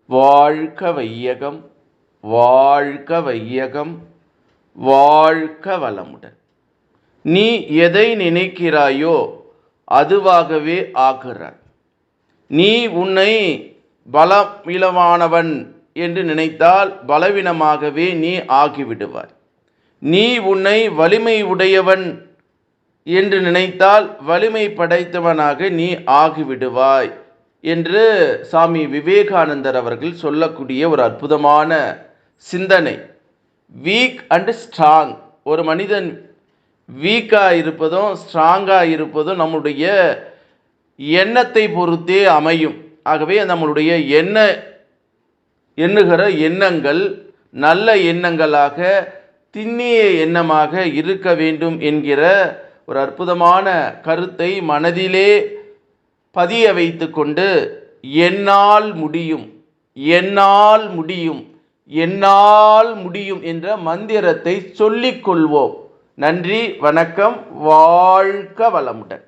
வாழ்க வையகம், வாழ்க வையகம், வாழ்க வளமுடன். நீ எதை நினைக்கிறாயோ அதுவாகவே ஆகிறாய். நீ உன்னை பலவீனமானவன் என்று நினைத்தால் பலவீனமாகவே நீ ஆகிவிடுவாய். நீ உன்னை வலிமை உடையவன் என்று நினைத்தால் வலிமை படைத்தவனாக நீ ஆகிவிடுவாய் என்று சாமி விவேகானந்தர் அவர்கள் சொல்லக்கூடிய ஒரு அற்புதமான சிந்தனை. Week and strong. ஒரு மனிதன் வீக்காக இருப்பதும் ஸ்ட்ராங்காக இருப்பதும் நம்முடைய எண்ணத்தை பொறுத்தே அமையும். ஆகவே நம்மளுடைய எண்ணுகிற எண்ணங்கள் நல்ல எண்ணங்களாக திண்ணிய எண்ணமாக இருக்க வேண்டும் என்கிற ஒரு அற்புதமான கருத்தை மனதிலே பதிய வைத்து கொண்டு என்னால் முடியும், என்னால் முடியும், என்னால் முடியும் என்ற மந்திரத்தை சொல்லிக் கொள்வோம். நன்றி, வணக்கம், வாழ்க வளமுடன்.